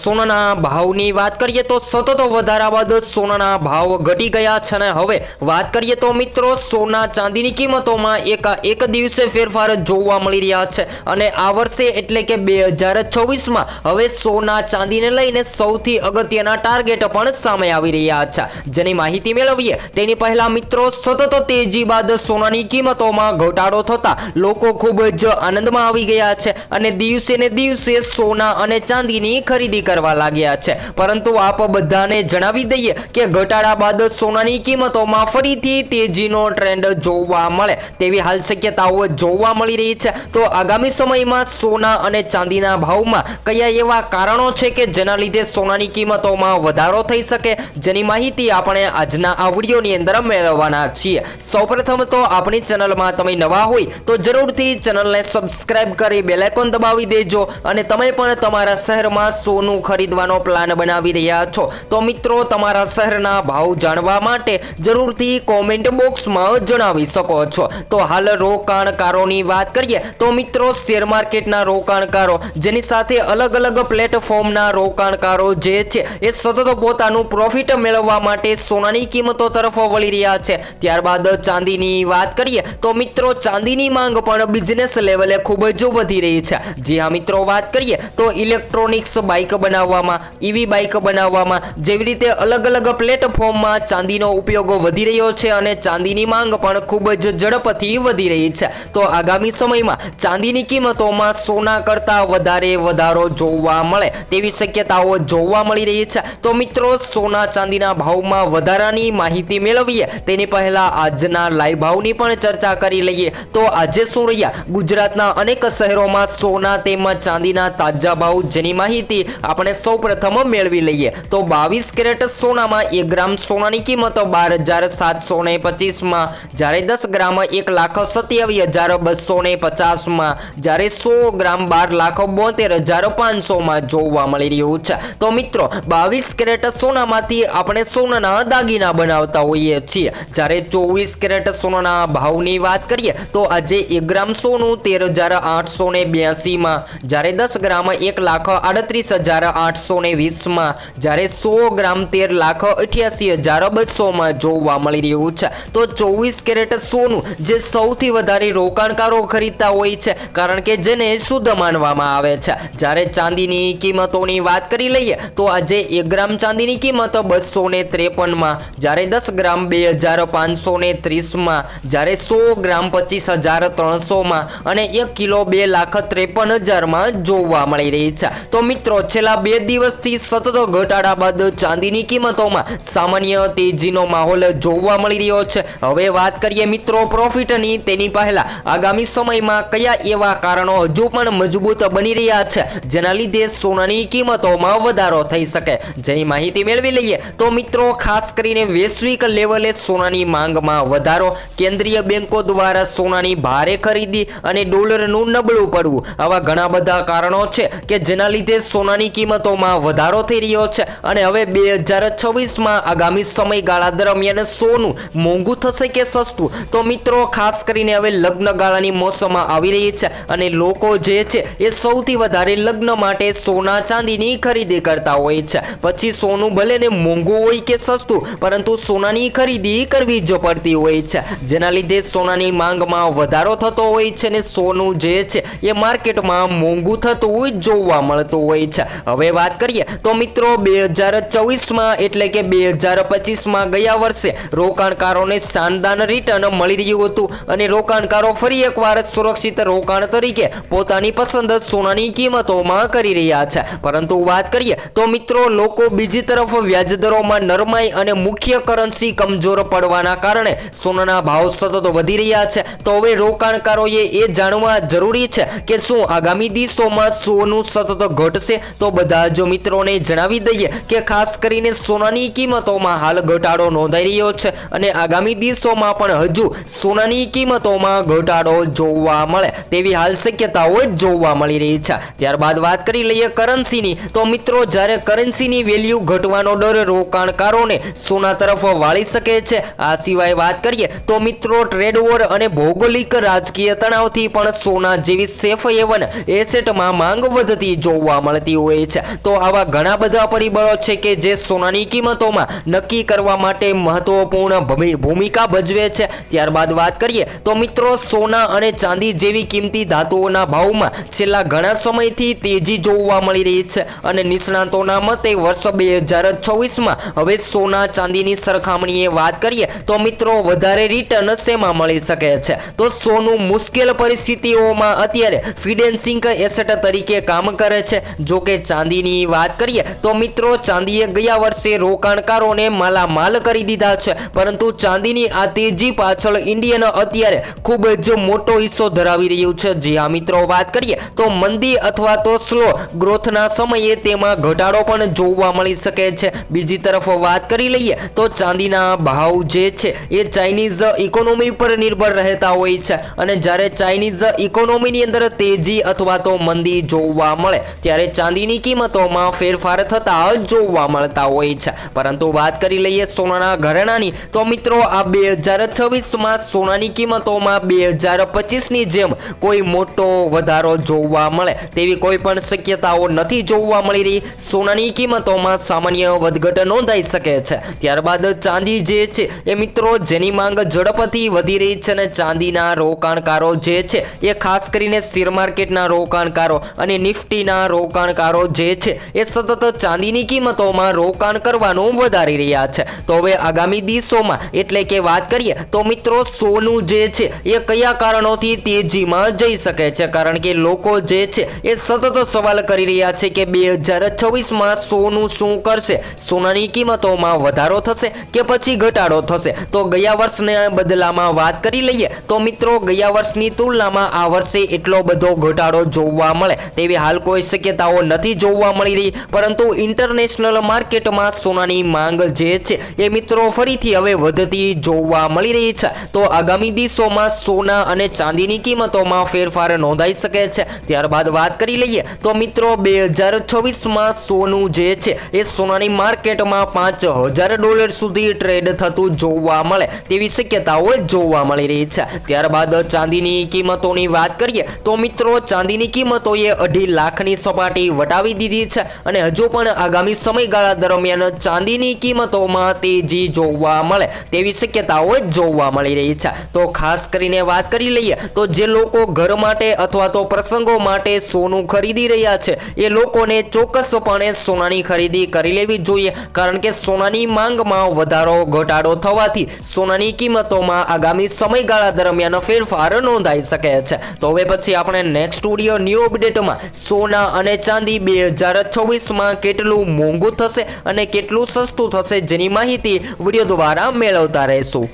સોનાના ભાવની વાત કરીએ તો સતત વધારા બાદ સોનાના ભાવ ઘટી ગયા છે અને હવે વાત કરીએ તો મિત્રો સોના ચાંદીની કિંમતોમાં એક દિવસે ફેરફાર જોવા મળી રહ્યા છે અને આ વર્ષે એટલે કે 2026માં હવે સોના ચાંદીને લઈને સૌથી અગત્યના ટાર્ગેટ પણ સામે આવી રહ્યા છે, જેની માહિતી મેળવીએ તેની પહેલા મિત્રો સતત તેજી બાદ સોનાની કિંમતોમાં ઘટાડો થતા લોકો ખૂબ જ આનંદમાં આવી ગયા છે અને દિવસે ને દિવસે સોના અને ચાંદીની ખરીદી કરવા લાગ્યા છે। પરંતુ આપ બધાને જણાવી દઈએ કે ઘટાડા બાદ સોનાની કિંમતોમાં ફરીથી તેજીનો ટ્રેન્ડ જોવા મળે તેવી હાલ શક્યતાઓ જોવા મળી રહી છે। તો આગામી સમયમાં સોના અને ચાંદીના ભાવમાં કયા એવા કારણો છે કે જેના લીધે સોનાની કિંમતોમાં વધારો થઈ શકે, જેની માહિતી આપણે આજના આ વિડીયોની અંદર મેળવવાના છીએ। સૌપ્રથમ તો આપણી ચેનલમાં તમે નવા હોય તો જરૂરથી ચેનલને સબસ્ક્રાઇબ કરી બેલ આઇકોન દબાવી દેજો અને તમે પણ તમારા શહેરમાં સોનું ખરીદવાનો પ્લાન બનાવી રહ્યા છો તો મિત્રો તમારા શહેરના ભાવ જાણવા માટે જરૂરથી કોમેન્ટ બોક્સમાં જણાવી શકો છો। તો હાલ રોકાણકારોની વાત કરીએ તો મિત્રો શેર માર્કેટના રોકાણકારો જેની સાથે અલગ અલગ પ્લેટફોર્મના રોકાણકારો જે છે એ સતત પોતાનું પ્રોફિટ મેળવવા માટે સોનાની કિંમતો તરફ વળી રહ્યા છે। ત્યારબાદ ચાંદીની વાત કરીએ તો મિત્રો ચાંદીની માંગ પણ બિઝનેસ લેવલે ખૂબ જ વધી રહી છે। જી હા મિત્રો, વાત કરીએ તો ઇલેક્ટ્રોનિક્સ બાઇક બનાવવામાં, ઈવી બાઇક બનાવવામાં જેવી રીતે અલગ અલગ પ્લેટફોર્મમાં ચાંદીનો ઉપયોગ વધી રહ્યો છે અને ચાંદીની માંગ પણ ખૂબ જ ઝડપથી વધી રહી છે। તો આગામી સમયમાં ચાંદીની કિંમતોમાં સોના કરતાં વધારે વધારો જોવા મળે તેવી શક્યતાઓ જોવા મળી રહી છે। તો મિત્રો સોના ચાંદીના ભાવમાં વધારાની માહિતી મેળવીએ તેની પહેલા આજના લાઈવ ભાવની પણ ચર્ચા કરી લઈએ। તો આજે શું રહ્યા ગુજરાતના અનેક શહેરોમાં સોના તેમજ ચાંદીના તાજા ભાવ, જેની માહિતી આપણે સૌપ્રથમ મેળવી લઈએ। તો 22 કેરેટ સોનામાં 1 ગ્રામ સોનાની કિંમત 12,725માં, જ્યારે 10 ગ્રામ 1,27,250માં, જ્યારે 100 ગ્રામ 12,72,500માં જોવા મળી રહ્યું છે। તો મિત્રો 22 કેરેટ સોનામાંથી આપણે સોનાના દાગીના બનાવતા હોઈએ છીએ। જ્યારે 24 કેરેટ સોનાના ભાવની વાત કરીએ તો આજે 1 ગ્રામ સોનું 13,882માં, જ્યારે 10 ગ્રામ 1,38,820માં, જ્યારે 100 ગ્રામ 13,88,200માં જોવા મળી રહ્યું છે। તો 24 કેરેટ સોનું જે સૌથી વધારે રોકાણકારો ખરીદતા હોય છે કારણ કે જેને શુદ્ધ માનવામાં આવે છે। જ્યારે ચાંદીની કિંમતોની વાત કરી લઈએ તો આજે 1 ગ્રામ ચાંદીની કિંમત 253માં, જ્યારે 10 ગ્રામ 2,530માં, જ્યારે 100 ગ્રામ 25,300માં અને 1 કિલો 2,53,000માં જોવા મળી રહી છે। તો મિત્રો છેલ્લા 2 દિવસથી સતત ઘટાડા બાદ ચાંદીની કિંમતોમાં સામાન્ય તેજીનો માહોલ જોવા મળી રહ્યો છે। હવે વાત કરીએ મિત્રો પ્રોફિટની, તેની પહેલા આગામી સમયમાં કયા એવા કારણો હજુ પણ મજબૂત બની રહ્યા છે જેના લીધે સોનાની કિંમતોમાં વધારો થઈ શકે, જેની માહિતી મેળવી લઈએ। તો મિત્રો ખાસ કરીને વૈશ્વિક લેવલે સોનાની માંગમાં વધારો, કેન્દ્રીય બેંકો દ્વારા સોનાની ભારે ખરીદી અને ડોલરનું નબળું પડવું, આવા ઘણા બધા કારણો છે કે જેના લીધે સોનાની કિંમતોમાં વધારો થઈ રહ્યો છે અને હવે 2026માં આગામી સમયગાળા દરમિયાન સોનું મોંઘું થશે કે સસ્તું? તો મિત્રો ખાસ કરીને હવે લગ્ન ગાળાની મોસમમાં આવી રહી છે અને લોકો જે છે એ સૌથી વધારે લગ્ન માટે સોના ચાંદીની ખરીદી કરતા હોય છે। પછી સોનું ભલે ને મોંઘું હોય કે સસ્તું, પરંતુ સોનાની ખરીદી કરવી જ પડતી હોય છે, જેના લીધે સોનાની માંગમાં વધારો થતો હોય છે ને સોનું જે છે એ માર્કેટમાં મોંઘું થતું જોવા મળતું હોય છે। હવે વાત કરીએ તો મિત્રો 2024માં એટલે કે 2025માં ગયા વર્ષે રોકાણકારોને શાનદાર રિટર્ન મળી રહ્યું હતું અને રોકાણકારો ફરી એકવાર સુરક્ષિત રોકાણ તરીકે પોતાની પસંદ સોનાની કિંમતોમાં કરી રહ્યા છે। પરંતુ વાત કરીએ તો મિત્રો લોકો બીજી તરફ વ્યાજદરોમાં નરમાઈ અને મુખ્ય કરન્સી કમજોર પડવાના કારણે સોનાના ભાવ સતત વધી રહ્યા છે। તો હવે રોકાણકારોએ એ જાણવા જરૂરી છે કે શું આગામી દિવસોમાં સોનું સતત ઘટશે? તો બધા જ મિત્રોને જણાવી દઈએ કે ખાસ કરીને સોનાની કિંમતોમાં હાલ ઘટાડો નોંધાઈ રહ્યો છે અને આગામી દિવસોમાં પણ હજુ સોનાની કિંમતોમાં ઘટાડો જોવા મળે તેવી હાલ શક્યતાઓ જોવા મળી રહી છે। ત્યારબાદ વાત કરી લઈએ કરન્સીની, તો મિત્રો જ્યારે કરન્સીની વેલ્યુ ઘટવાનો ડર રોકાણકારોને સોના તરફ વાળી શકે છે। આ સિવાય વાત કરીએ તો મિત્રો ટ્રેડ વોર અને ભૌગોલિક રાજકીય તણાવથી પણ સોના જેવી સેફ હેવન એસેટમાં માંગ વધતી જોવા મળતી હોય છે। તો આવા ઘણા બધા પરિબળો છે કે જે સોનાની કિંમતોમાં નક્કી કરવા માટે મહત્વપૂર્ણ ભૂમિકા ભજવે છે। ત્યારબાદ વાત કરીએ તો મિત્રો સોના અને ચાંદી જેવી કિંમતી ધાતુઓના ભાવમાં છેલ્લા ઘણા સમયથી તેજી જોવા મળી રહી છે અને નિષ્ણાતોના મતે વર્ષ 2026માં હવે સોના ચાંદીની સરખામણીએ વાત કરીએ તો મિત્રો વધારે રિટર્ન શેમાં મળી શકે છે? તો સોનું મુશ્કેલ પરિસ્થિતિઓમાં અત્યારે ફિનાન્સિંગ એસેટ તરીકે કામ કરે છે। જો કે ચાંદીની વાત કરીએ તો મિત્રો ચાંદીએ ગયા વર્ષે રોકાણકારોને માલામાલ કરી દીધા છે, પરંતુ ચાંદીની આ તેજી પાછળ ઇન્ડિયન અત્યારે ખૂબ જ મોટો હિસ્સો ધરાવી રહ્યું છે। જે આ મિત્રો વાત કરીએ તો મંદી અથવા તો સ્લો ગ્રોથના સમયે તેમાં ઘટાડો પણ જોવા મળી શકે છે। બીજી તરફ વાત કરી લઈએ તો ચાંદીના ભાવ જે છે એ ચાઇનીઝ ઇકોનોમી પર નિર્ભર રહેતા હોય છે અને જ્યારે ચાઇનીઝ ઇકોનોમીની અંદર તેજી અથવા તો મંદી જોવા મળે ત્યારે ચાંદીની કિંમતોમાં ફેરફાર થતા જોવા મળતા હોય છે। પરંતુ વાત કરી લઈએ સોનાના ઘરેણાની તો મિત્રો આ 2026માં સોનાની કિંમતોમાં 2025ની જેમ કોઈ મોટો વધારો જોવા મળે તેવી કોઈ પણ શક્યતાઓ નથી જોવા મળી રહી। સોનાની કિંમતોમાં સામાન્ય વધઘટ નોંધાઈ શકે છે। ત્યારબાદ ચાંદી જે છે એ મિત્રો જેની માંગ ઝડપથી વધી રહી છે અને ચાંદીના રોકાણકારો જે છે એ ખાસ કરીને શેર માર્કેટના રોકાણકારો અને નિફ્ટીના રોકાણકારો જે છે એ સતત ચાંદીની કિંમતોમાં રોકાણ કરવાનું વધારી રહ્યા છે। તો હવે આગામી દિવસોમાં એટલે કે વાત કરીએ તો મિત્રો સોનું જે છે એ કયા કારણોથી તેજીમાં જઈ શકે છે? કારણ કે લોકો જે છે એ સતત સવાલ કરી રહ્યા છે કે 2026માં સોનું શું કરશે? સોનાની કિંમતોમાં વધારો થશે કે પછી ઘટાડો થશે? તો ગયા વર્ષના બદલામાં વાત કરી લઈએ તો મિત્રો ગયા વર્ષની તુલનામાં આ વર્ષે એટલો બધો ઘટાડો જોવા મળે તેવી હાલ કોઈ શક્યતાઓ નથી જોવા મળી રહી, પરંતુ ઇન્ટરનેશનલ માર્કેટમાં સોનાની માંગ જે છે એ મિત્રો ફરીથી હવે વધતી જોવા મળી રહી છે। તો આગામી દિવસોમાં સોના અને ચાંદીની કિંમતોમાં ફેરફાર નોંધાઈ શકે છે। ત્યારબાદ વાત કરી લઈએ તો મિત્રો 2026માં સોનું જે છે એ સોનાની માર્કેટમાં $5000 સુધી ટ્રેડ થતું જોવા મળે તેવી શક્યતાઓ જોવા મળી રહી છે। ત્યારબાદ ચાંદીની કિંમતોની વાત કરીએ તો મિત્રો ચાંદીની કિંમતોએ 2.5 લાખની સપાટી વટાવી દીધી છે અને હજુ પણ આગામી સમયગાળા દરમિયાન ચાંદીની કિંમતોમાં તેજી જોવા મળે તેવી શક્યતાઓ જોવા મળી રહી છે। તો ખાસ કરીને વાત કરી લઈએ તો જે લોકો ઘર માટે અથવા તો પ્રસંગો માટે સોનું ખરીદી રહ્યા છે એ લોકોને ચોક્કસપણે સોનાની ખરીદી કરી લેવી જોઈએ, કારણ કે સોનાની માંગમાં વધારો ઘટાડો થવાથી સોનાની કિંમતોમાં આગામી સમયગાળા દરમિયાન ફેરફાર નોંધાઈ શકે છે। તો હવે પછી આપણે નેક્સ્ટ વિડિયો ન્યૂ અપડેટમાં સોના અને ચાંદી 2026માં કેટલું મોંઘું થશે અને કેટલું સસ્તું થશે જેની માહિતી વિડિયો દ્વારા મેળવતા રહેશું।